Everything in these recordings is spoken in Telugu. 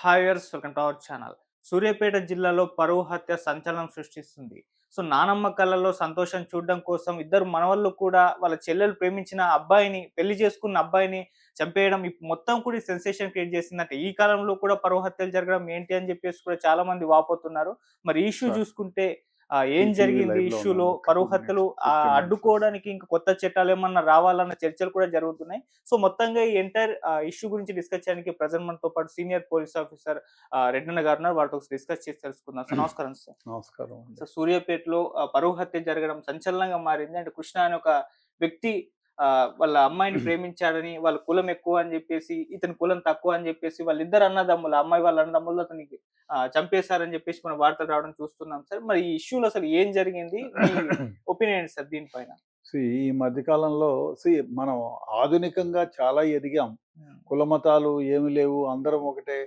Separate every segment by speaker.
Speaker 1: Hi viewers, welcome to our channel. Suryapet జిల్లాలో పరువు హత్య సంచలనం సృష్టిస్తుంది. సో, నానమ్మ కళ్ళలో సంతోషం చూడడం కోసం ఇద్దరు మనవళ్ళు కూడా వాళ్ళ చెల్లెలు ప్రేమించిన అబ్బాయిని, పెళ్లి చేసుకున్న అబ్బాయిని చంపేయడం మొత్తం కూడా సెన్సేషన్ క్రియేట్ చేసిందంటే, ఈ కాలంలో కూడా పరువు హత్యలు జరగడం ఏంటి అని చెప్పేసి కూడా చాలా మంది వాపోతున్నారు. మరి ఈ ఇష్యూ
Speaker 2: సార్
Speaker 1: చూసుకుంటే ఏం
Speaker 2: టీవీ
Speaker 1: జరిగింది
Speaker 2: లైవ్‌లో
Speaker 1: ఇష్యూలో?
Speaker 2: ఉన్నాను. ఒక్క
Speaker 1: పరువు
Speaker 2: 2
Speaker 1: హత్యలు
Speaker 2: మినిట్స్, 15 మినిట్స్ వస్తాను.
Speaker 1: అడ్డుకోవడానికి ఇంకా కొత్త చట్టాలేమన్నా రావాలన్న చర్చలు కూడా జరుగుతున్నాయి. సో, మొత్తంగా ఈ ఎంటైర్ ఇష్యూ గురించి డిస్కస్ చేయడానికి ప్రెజెంట్ మనతో పాటు సీనియర్ పోలీస్ ఆఫీసర్ రెడ్డన్న గారు ఉన్నారు. వారితో డిస్కస్ చేసి తెలుసుకుందాం. సార్ నమస్కారం సార్.
Speaker 2: నమస్కారం అండి.
Speaker 1: సో, సూర్యాపేటలో పరువు హత్య జరగడం సంచలనంగా మారింది. అంటే కృష్ణ అనే ఒక వ్యక్తి వాళ్ళ అమ్మాయిని ప్రేమించాడని, వాళ్ళ కులం ఎక్కువ అని జెప్పేసి, ఇతని కులం తక్కువ అని జెప్పేసి వాళ్ళిద్దరు అన్నదమ్ములు, ఆ అమ్మాయి వాళ్ళ అన్నదమ్ములు అతనికి చంపేశారని జెప్పేసి మనం వార్తలు రావడం చూస్తున్నాం సార్. మరి ఈ ఇష్యూలో అసలు ఏం జరిగింది? మీ ఒపీనియన్ ఏంటి సార్ దీనిపైన?
Speaker 2: ఈ మధ్య కాలంలో మనం ఆధునికంగా చాలా ఎదిగాం.
Speaker 1: హ్మ్.
Speaker 2: కులమతాలు ఏమి లేవు. అందరం ఒకటే.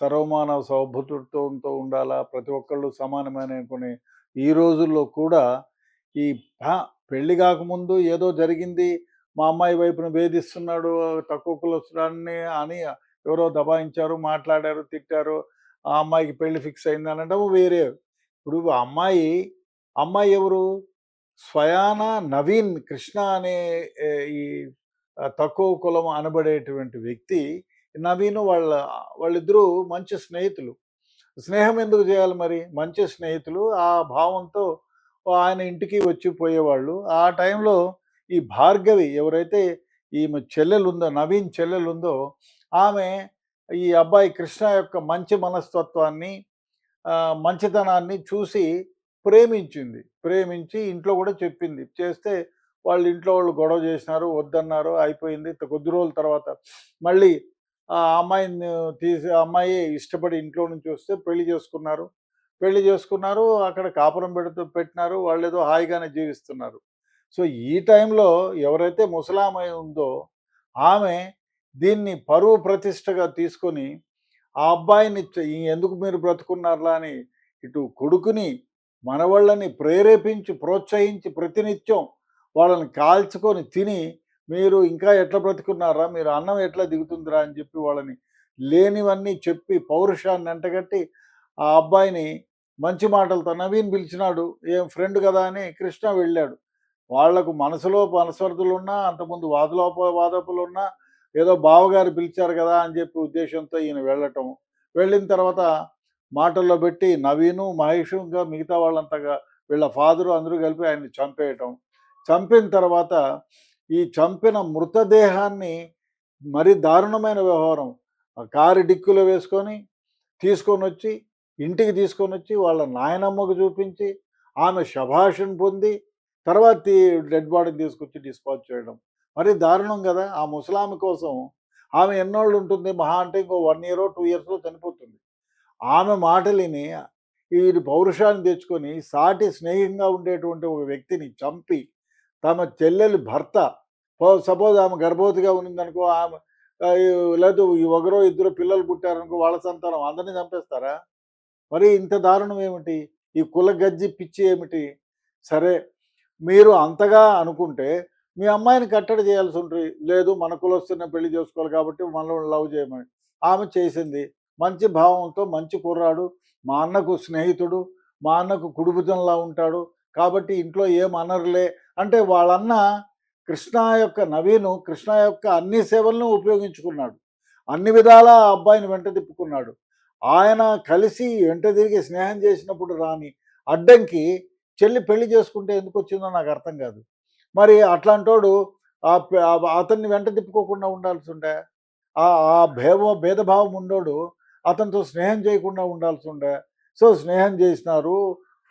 Speaker 2: సర్వమానవ సౌభృతత్వంతో ఉండాలా. ప్రతి ఒక్కళ్ళు సమానమైన అనుకునే ఈ రోజుల్లో కూడా ఈ పెళ్లి గాకముందు ఏదో జరిగింది. మా అమ్మాయి వైపున వేధిస్తున్నాడు. తక్కువ కులస్తుడాన్ని అని ఎవరో దబాయించారు, మాట్లాడారు, తిట్టారు. ఆ అమ్మాయికి పెళ్లి ఫిక్స్ అయింది అనడం వేరే. ఇప్పుడు అమ్మాయి ఎవరు? స్వయాన నవీన్ కృష్ణ అనే ఏ, ఈ తక్కువ కులం అనబడేటువంటి వ్యక్తి నవీన్ వాళ్ళిద్దరూ మంచి స్నేహితులు. స్నేహం ఎందుకు చేయాలి మరి? మంచి స్నేహితులు. ఆ భావంతో ఆయన ఇంటికి వచ్చి పోయేవాళ్ళు. ఆ టైంలో ఈ భార్గవి ఎవరైతే ఈమె చెల్లెలుందో, నవీన్ చెల్లెలుందో, ఆమె ఈ అబ్బాయి కృష్ణ యొక్క మంచి మనస్తత్వాన్ని, మంచితనాన్ని చూసి ప్రేమించింది. ప్రేమించి ఇంట్లో గూడా చెప్పింది. చేస్తే వాళ్ళ ఇంట్లో వాళ్ళు గొడవ చేసినారు, వద్దన్నారు, అయిపోయింది. కొద్ది రోజుల తర్వాత మళ్ళీ ఆ అమ్మాయిని ఆ అమ్మాయే ఇష్టపడి ఇంట్లో నుంచి వస్తే పెళ్లి చేసుకున్నారు. పెళ్లి చేసుకున్నారు. అక్కడ కాపురం పెట్టినారు. వాళ్ళేదో హాయిగానే జీవిస్తున్నారు. సో, ఈ టైంలో ఎవరైతే ముసలామె ఉందో ఆమె దీన్ని పరువు ప్రతిష్టగా తీసుకొని ఆ అబ్బాయిని ఎందుకు మీరు బ్రతుకున్నారులా అని ఇటు కొడుకుని, మనవళ్ళని ప్రేరేపించి, ప్రోత్సహించి ప్రతినిత్యం వాళ్ళని కాల్చుకొని తిని, మీరు ఇంకా ఎట్లా బ్రతుకున్నారా? మీరు అన్నం ఎట్లా దిగుతుందిరా? అని చెప్పి వాళ్ళని లేనివన్నీ చెప్పి పౌరుషాన్ని ఎంటగట్టి ఆ అబ్బాయిని మంచి మాటలతో నవీన్ పిలిచినాడు. ఏం ఫ్రెండ్ కదా అని కృష్ణ వెళ్ళాడు. వాళ్లకు మనసులో మనస్పర్ధలున్నా, అంతకుముందు వాదోపలున్నా, ఏదో బావగారు పిలిచారు కదా అని చెప్పి ఉద్దేశంతో ఈయన వెళ్ళటం. వెళ్ళిన తర్వాత మాటల్లో పెట్టి నవీను, మహేషు ఇంకా మిగతా వాళ్ళంతగా వీళ్ళ ఫాదరు అందరూ కలిపి ఆయన్ని చంపేయటం. చంపిన తర్వాత ఈ చంపిన మృతదేహాన్ని మరి దారుణమైన వ్యవహారం. కారు డిక్కీలో వేసుకొని తీసుకొనొచ్చి, ఇంటికి తీసుకొనొచ్చి వాళ్ళ నాయనమ్మకు చూపించి, ఆమె శభాషను పొంది, తర్వాత డెడ్ బాడీని తీసుకొచ్చి డిస్పోజ్ చేయడం. మరి దారుణం గదా! ఆ ముసలామె కోసం ఆమె ఎన్నోళ్ళు ఉంటుంది? మహా అంటే ఇంకో 1 ఇయరో, 2 ఇయర్స్‌లో చనిపోతుంది. ఆమె మాటలిని వీడు పౌరుషాన్ని తెచ్చుకొని సాటి స్నేహంగా ఉండేటువంటి ఒక వ్యక్తిని చంపి, తమ చెల్లెలి భర్త సపోజ్ ఆమె గర్భవతిగా ఉన్నిందనుకో, ఆమె లేదు ఒకరో ఇద్దరో పిల్లలు పుట్టారనుకో, వాళ్ళ సంతానం అందరిని చంపేస్తారా? మరి ఇంత దారుణం ఏమిటి? ఈ కుల గజ్జి పిచ్చి ఏమిటి? సరే, మీరు అంతగా అనుకుంటే మీ అమ్మాయిని కట్టడి చేయాల్సి ఉంటుంది. లేదు మన కులస్తున్నే పెళ్లి చేసుకోవాలి కాబట్టి మనల్ని లవ్ చేయమని. ఆమె చేసింది. మంచి భావంతో మంచి కుర్రాడు, మా అన్నకు స్నేహితుడు, మా అన్నకు కుడిభుజంలా ఉంటాడు. కాబట్టి ఇంట్లో ఏం అనరులే అంటే వాళ్ళన్న నవీను కృష్ణ యొక్క అన్ని సేవలను ఉపయోగించుకున్నాడు. అన్ని విధాలా ఆ అబ్బాయిని వెంట తిప్పుకున్నాడు. ఆయన కలిసి వెంట తిరిగి స్నేహం చేసినప్పుడు రాని అడ్డంకి చెల్లి పెళ్లి చేసుకుంటే ఎందుకొచ్చిందో నాకు అర్థం కాదు. మరి అట్లాంటోడు అతన్ని వెంట తిప్పుకోకుండా ఉండాల్సుండే. ఆ ఆ భేదభావం ఉన్నోడు అతనితో స్నేహం చేయకుండా ఉండాల్సుండే. సో, స్నేహం చేసినారు.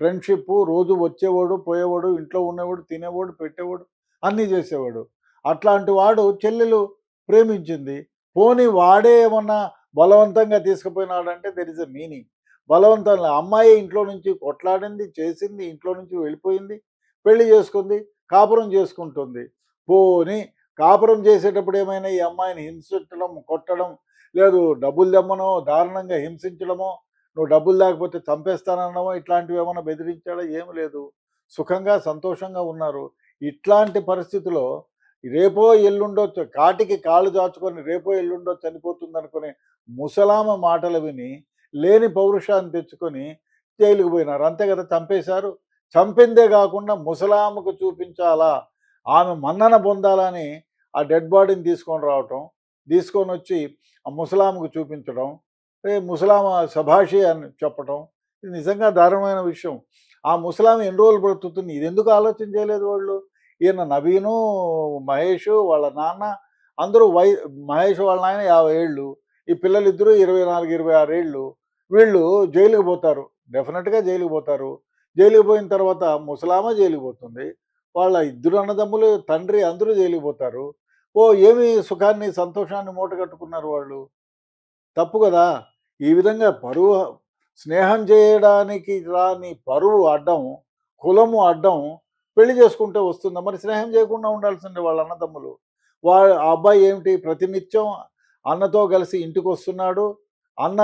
Speaker 2: ఫ్రెండ్‌షిప్పు, రోజు వచ్చేవాడు, పోయేవాడు, ఇంట్లో ఉండేవాడు, తినేవాడు, పెట్టేవాడు, అన్నీ చేసేవాడు. అట్లాంటి వాడు చెల్లెలు ప్రేమించింది. పోనీ వాడే ఏమన్నా బలవంతంగా తీసుకుపోయినాడంటే దేర్ ఈజ్ ఎ మీనింగ్. బలవంతంగా అమ్మాయి ఇంట్లో నుంచి కొట్లాడింది, చేసింది, ఇంట్లో నుంచి వెళ్ళిపోయింది, పెళ్లి చేసుకుంది, కాపురం చేసుకుంటుంది. పోనీ కాపురం చేసేటప్పుడు ఏమైనా ఈ అమ్మాయిని హింసించడం, కొట్టడం, లేదు డబ్బులు తెమ్మనో, దారుణంగా హింసించడమో, నువ్వు డబ్బులు లేకపోతే చంపేస్తాననడమో, ఇట్లాంటివి ఏమన్నా బెదిరించాడో? ఏమి లేదు. సుఖంగా, సంతోషంగా ఉన్నారు. ఇట్లాంటి పరిస్థితిలో రేపో ఎల్లుండో కాటికి కాళ్ళు చాచుకొని రేపో ఎల్లుండో చనిపోతుందనుకునే ముసలామ మాటలు విని లేని పౌరుషాన్ని తెచ్చుకొని జైలుకి పోయినారు. అంతే కదా! చంపేశారు. చంపిందే కాకుండా ముసలామకు చూపించాలా, ఆమె మన్నన పొందాలని ఆ డెడ్ బాడీని తీసుకొని రావటం, తీసుకొనొచ్చి ఆ ముసలామకు చూపించడం, ముసలామ శభాషి అని చెప్పటం. ఇది నిజంగా దారుణమైన విషయం. ఆ ముసలామె ఎన్ని రోజులు బ్రతుకుతుంది? ఇదెందుకు ఆలోచన చేయలేదు వాళ్ళు? ఈయన నవీను, మహేషు, వాళ్ళ నాన్న అందరూ మహేష్ వాళ్ళ నాయన 50 ఏళ్ళు. ఈ పిల్లలిద్దరూ 24, 26 ఏళ్ళు. వీళ్ళు జైలుకి పోతారు. డెఫినిట్‌గా జైలుకి పోతారు. జైలుకి పోయిన తర్వాత ముసలామ జైలుకి పోతుంది. వాళ్ళ ఇద్దరు అన్నదమ్ములు, తండ్రి అందరూ జైలుకి పోతారు. ఏమి సుఖాన్ని, సంతోషాన్ని మూటగట్టుకున్నారు వాళ్ళు? తప్పు గదా! ఈ విధంగా స్నేహం చేయడానికి రాని పరువు అడ్డం, కులము అడ్డం పెళ్లి చేసుకుంటే వస్తుందా? మరి స్నేహం చేయకుండా ఉండాల్సిందే వాళ్ళ అన్నదమ్ములు. ఆ అబ్బాయి ఏమిటి ప్రతినిత్యం అన్నతో కలిసి ఇంటికొస్తున్నాడు. అన్న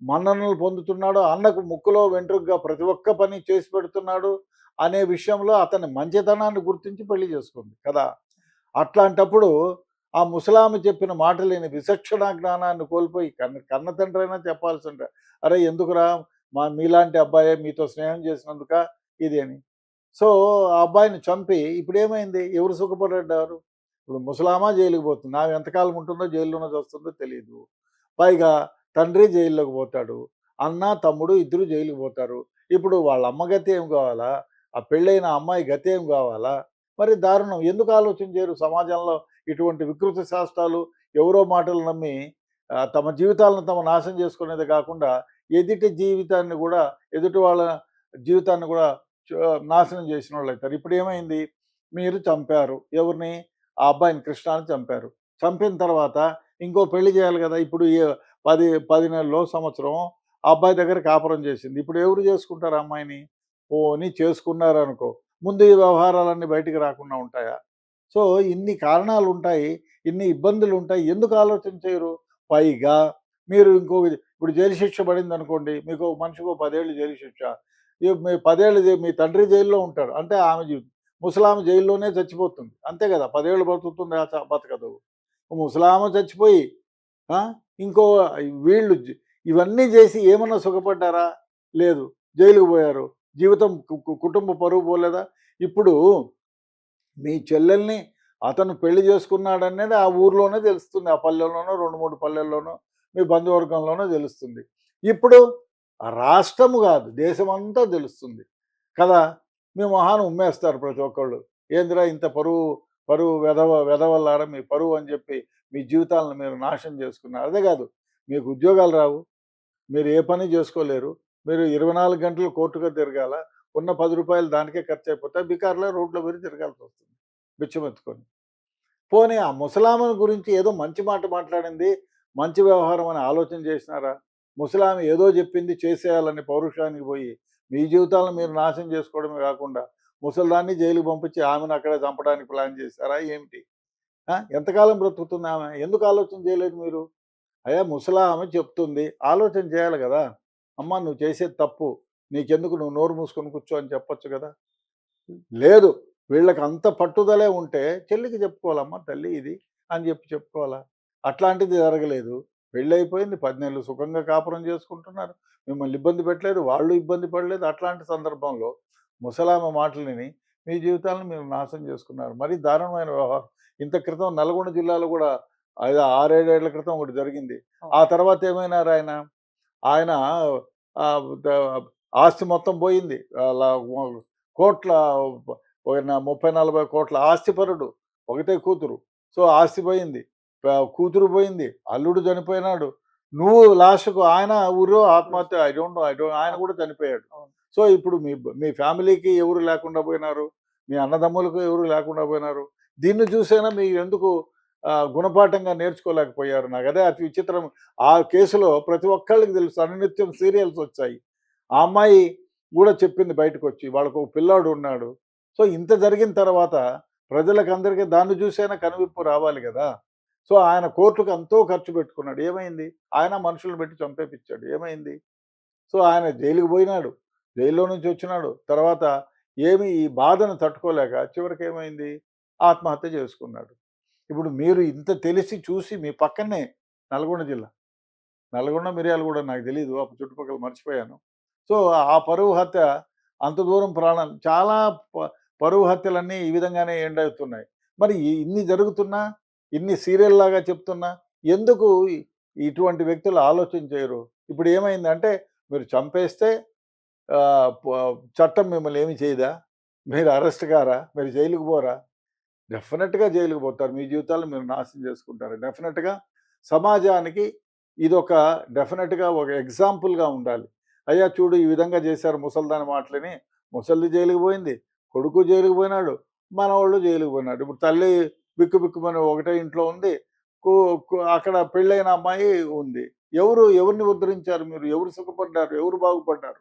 Speaker 2: మన్ననలు పొందుతున్నాడు. అన్నకు ముక్కులో వెంట్రుకగా ప్రతి ఒక్క పని చేసి పెడుతున్నాడు అనే విషయంలో అతని మంచితనాన్ని గుర్తించి పెళ్లి చేసుకుంది కదా! అట్లాంటప్పుడు ఆ ముసలామె చెప్పిన మాటలేని విచక్షణ జ్ఞానాన్ని కోల్పోయి కన్న తండ్రైనా చెప్పాల్సిందే. "అరే! ఎందుకురా మీలాంటి అబ్బాయే మీతో స్నేహం చేసినందుకా ఇది" అని. సో, ఆ అబ్బాయిని చంపి ఇప్పుడేమైంది? ఎవరు సుఖపడ్డారు? ఇప్పుడు ముసలామా జైలుకి పోతుంది. ఆమె ఎంతకాలం ఉంటుందో జైల్లోనే చస్తుందో తెలీదు. పైగా తండ్రి జైల్లోకి పోతాడు. అన్న, తమ్ముడు ఇద్దరు జైలుకి పోతారు. ఇప్పుడు వాళ్ళ అమ్మ గతి ఏం కావాలా? ఆ పెళ్ళైన అమ్మాయి గతి ఏం కావాలా? మరి దారుణం. ఎందుకు ఆలోచన చేయరు సమాజంలో ఇటువంటి వికృత శాస్త్రాలు, ఎవరో మాటలు నమ్మి తమ జీవితాలను నాశనం చేసుకునేదే కాకుండా ఎదుటి జీవితాన్ని కూడా, ఎదుటి వాళ్ళ జీవితాన్ని కూడా నాశనం చేసినోళ్ళైతారు. ఇప్పుడేమైంది? మీరు చంపారు. ఎవరిని? ఆ అబ్బాయిని, కృష్ణాని చంపారు. చంపిన తర్వాత ఇంకో పెళ్లి చేయాలి గదా! ఇప్పుడు 10 నెలలో, సంవత్సరం ఆ అబ్బాయి దగ్గర కాపురం చేసింది. ఇప్పుడు ఎవరు చేసుకుంటారు ఆ అమ్మాయిని? పోనీ చేసుకున్నారనుకో, ముందు ఈ వ్యవహారాలన్నీ బయటికి రాకుండా ఉంటాయా? సో, ఇన్ని కారణాలుంటాయి. ఇన్ని ఇబ్బందులుంటాయి. ఎందుకు ఆలోచన చేయరు? పైగా మీరు ఇప్పుడు జైలు శిక్ష పడిందనుకోండి. మీకు మనిషికో 10 ఏళ్ళు జైలు శిక్ష. మీ 10 ఏళ్ళు మీ తండ్రి జైల్లో ఉంటాడు. అంటే ఆమె జీవితం. ముసలామె జైల్లోనే చచ్చిపోతుంది. అంతే గదా! 10 ఏళ్ళు బతుకుతుందా? బతకదు. ముసలామె చచ్చిపోయి ఆ! ఇంకో వీళ్ళు ఇవన్నీ జేసి ఏమన్నా సుఖపడ్డారా? లేదు. జైలుకి పోయారు. జీవితం కుటుంబ పరువు పోలేదా? ఇప్పుడు మీ చెల్లెల్ని అతను పెళ్లి చేసుకున్నాడనేది ఆ ఊర్లోనే తెలుస్తుంది. ఆ పల్లెల్లోనో 2, 3 పల్లెల్లోనో మీ బంధువర్గంలోనో తెలుస్తుంది. ఇప్పుడు రాష్ట్రము గాదు, దేశమంతా తెలుస్తుంది కదా! మీ మొహాన ఉమ్మేస్తారు ప్రతి ఒక్కళ్ళు. ఏందిరా ఇంత పరువు వెధవల్లారా మీ పరువు అని జెప్పి మీ జీవితాలను మీరు నాశనం చేసుకున్నారు. అదే గాదు, మీకు ఉద్యోగాలు రావు. మీరు ఏ పని జేసుకోలేరు. మీరు 24 గంటలు కోర్టుగా తిరగాల. ఉన్న రూ. 10 దానికే ఖర్చయిపోతాయి. బికారులా రోడ్ల మీద తిరగాల్సొస్తుంది బిచ్చమెత్తుకొని. పోనీ ఆ ముసలామెను గురించి ఏదో మంచి మాట మాట్లాడింది, మంచి వ్యవహారం అని ఆలోచన చేసినారా? ముసలామె ఏదో చెప్పింది చేసేయాలని పౌరుషానికి పోయి, మీ జీవితాలను మీరు నాశనం చేసుకోవడమే కాకుండా, ముసలిదాన్ని జైలుకి పంపించి ఆమెను అక్కడే చంపడానికి ప్లాన్ చేశారా ఏమిటి? ఎంతకాలం బ్రతుకుతుంది ఆమె? ఎందుకు ఆలోచన చేయలేదు మీరు? అయ్యా ముసలామె చెప్తుంది. ఆలోచన చేయాలి గదా! అమ్మా నువ్వు చేసేది తప్పు. నీకెందుకు నువ్వు నోరు మూసుకొని కూర్చో అని చెప్పొచ్చు గదా! లేదు. వీళ్ళకి అంత పట్టుదలే ఉంటే చెల్లికి చెప్పుకోవాలమ్మా తల్లి ఇది అని చెప్పుకోవాలా? అట్లాంటిది జరగలేదు. పెళ్ళైపోయింది. 10 నెలలు సుఖంగా కాపురం చేసుకుంటున్నారు. మిమ్మల్ని ఇబ్బంది పెట్టలేదు. వాళ్ళు ఇబ్బంది పడలేదు. అట్లాంటి సందర్భంలో ముసలామె మాటలు విని మీ జీవితాలను మీరు నాశనం చేసుకున్నారు. మరీ దారుణమైన వ్యవహారం. ఇంత క్రితం నల్గొండ జిల్లాలో గూడా 6, 7 ఏళ్ల క్రితం ఒకటి జరిగింది. ఆ తర్వాత ఏమైనారాయన? ఆయన ఆహ్, ద ఆస్తి మొత్తం పోయింది. కోట్ల 30, 40 కోట్ల ఆస్తిపరుడు. ఒకతే కూతురు. సో, ఆస్తి పోయింది. కూతురు పోయింది. అల్లుడు చనిపోయినాడు. నువ్వు లాస్ట్‌కు ఆయన ఊర్లో ఆత్మహత్య ఐ డోంట్ నో. ఆయన కూడా చనిపోయాడు.
Speaker 1: అవును.
Speaker 2: సో, ఇప్పుడు మీ ఫ్యామిలీకి ఎవరు లేకుండా పోయినారు. మీ అన్నదమ్ములకు ఎవరు లేకుండా పోయినారు. దీన్ని చూసైనా మీరెందుకు గుణపాఠంగా నేర్చుకోలేకపోయారు? నాకదే అతి విచిత్రం. ఆ కేసులో ప్రతి ఒక్కళ్ళకి తెలుసు. అనునిత్యం సీరియల్స్ వచ్చాయి. ఆ అమ్మాయి గూడా చెప్పింది బయటకొచ్చి. వాళ్ళకొక పిల్లాడు ఉన్నాడు. సో, ఇంత జరిగిన తర్వాత ప్రజలకందరికీ దాన్ని చూసైనా కనువిప్పు రావాలి గదా! సో, ఆయన కోర్టుకి ఎంతో ఖర్చు పెట్టుకున్నాడు. ఏమైంది? ఆయన మనుషులను పెట్టి చంపేపిచ్చాడు. ఏమైంది? సో, ఆయన జైలుకి పోయినాడు. జైల్లో నుంచి వచ్చినాడు. తర్వాత ఈ బాధను తట్టుకోలేక చివరికేమైంది? ఆత్మహత్య చేసుకున్నాడు. ఇప్పుడు మీరు ఇంత తెలిసి చూసి మీ పక్కనే నల్గొండ జిల్లా. నల్గొండ, మిర్యాలగూడ నాకు తెలీదు. అప్పుడు చుట్టుపక్కల మర్చిపోయాను. సో, ఆ పరువు హత్య అంత దూరం ప్రాణాలు చాలా ప పరువు హత్యలన్నీ ఈ విధంగానే ఎండ్ అవుతున్నాయి. మరి ఇన్ని జరుగుతున్నా, ఇన్ని సీరియల్‌లాగా చెప్తున్నా ఎందుకు ఇటువంటి వ్యక్తులు ఆలోచన చేయరు? ఇప్పుడు ఏమైందంటే మీరు చంపేస్తే చట్టం మిమ్మల్ని ఏమి చేయదా? మీరు అరెస్ట్ కారా? మీరు జైలుకి పోరా? డెఫినెట్‌గా జైలుకి పోతారు. మీ జీవితాలను మీరు నాశనం చేసుకుంటారు. డెఫినెట్‌గా సమాజానికి ఇదొక డెఫినెట్‌గా ఒక ఎగ్జాంపుల్‌గా ఉండాలి. అయ్యా! చూడు ఈ విధంగా చేశారు ముసల్దాని మాటలని. ముసల్ది జైలుకి పోయింది. కొడుకు జైలుకి పోయినాడు. మనవళ్ళు జైలుకి పోయినాడు. ఇప్పుడు తల్లి బిక్కుబిక్కుమని ఒకటే ఇంట్లో ఉంది. కు కు అక్కడ పెళ్ళైన అమ్మాయి ఉంది. ఎవరిని ఉద్ధరించారు మీరు? ఎవరు సుఖపడ్డారు? ఎవరు బాగుపడ్డారు?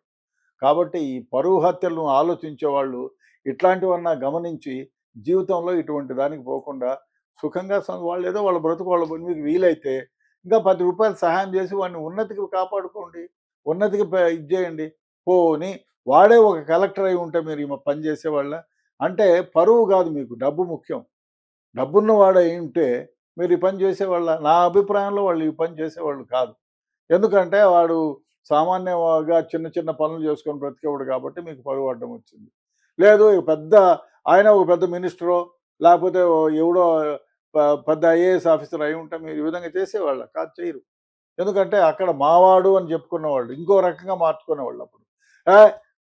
Speaker 2: కాబట్టి ఈ పరువు హత్యలను ఆలోచించేవాళ్ళు ఇట్లాంటివన్నా గమనించి జీవితంలో ఇటువంటి దానికి పోకుండా సుఖంగా వాళ్ళేదో వాళ్ళ బ్రతుకు వాళ్ళ మీకు వీలైతే ఇంకా రూ. 10 సహాయం చేసి వాడిని ఉన్నతికి కాపాడుకోండి. ఉన్నతికి ఇది చేయండి. పోనీ వాడే ఒక కలెక్టర్ అయి ఉంటే మీరు ఈ పని చేసేవాళ్ళ? అంటే పరువు కాదు మీకు డబ్బు ముఖ్యం. డబ్బున్న వాడై ఉంటే మీరు ఈ పని చేసేవాళ్ళ? నా అభిప్రాయంలో వాళ్ళు ఈ పని చేసేవాళ్ళు కాదు. ఎందుకంటే వాడు సామాన్యంగా చిన్న చిన్న పనులు చేసుకొని బ్రతికేవాడు కాబట్టి మీకు పరువు అడ్డం వచ్చింది. లేదు ఆయన ఒక పెద్ద మినిస్టరో లేకపోతే ఎవడో ప పెద్ద ఐఏఎస్ ఆఫీసర్ అయి ఉంటే మీరు ఈ విధంగా చేసేవాళ్ళ? కాదు, చేయరు. ఎందుకంటే అక్కడ మావాడు అని చెప్పుకునేవాళ్ళు. ఇంకో రకంగా మార్చుకునేవాళ్ళు అప్పుడు. ఏహ్!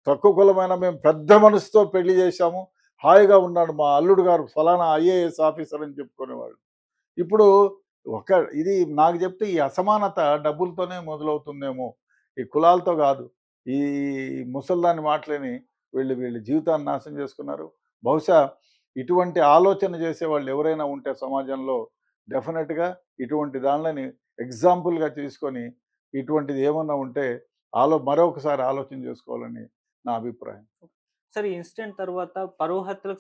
Speaker 2: తక్కువ కులమైన మేము పెద్ద మనసుతో పెళ్లి చేశాము. హాయిగా ఉన్నాడు మా అల్లుడు గారు ఫలానా ఐఏఎస్ ఆఫీసర్ అని చెప్పుకునేవాళ్ళు. ఇప్పుడు ఒక ఇది నాకు చెప్తే ఈ అసమానత డబ్బులతోనే మొదలవుతుందేమో. ఈ కులాలతో గాదు. ఈ ముసల్దాని మాటలని వీళ్ళ జీవితాన్ని నాశనం చేసుకున్నారు. బహుశా ఇటువంటి ఆలోచన చేసేవాళ్ళు ఎవరైనా ఉంటే సమాజంలో డెఫినిట్‌గా ఇటువంటి దాన్లని ఎగ్జాంపుల్‌గా తీసుకొని ఇటువంటిది ఏమన్నా ఉంటే మరొకసారి ఆలోచన చేసుకోవాలని నా అభిప్రాయం.
Speaker 1: సరే, ఈ ఇన్సిడెంట్ తర్వాత పరువు హత్యలకు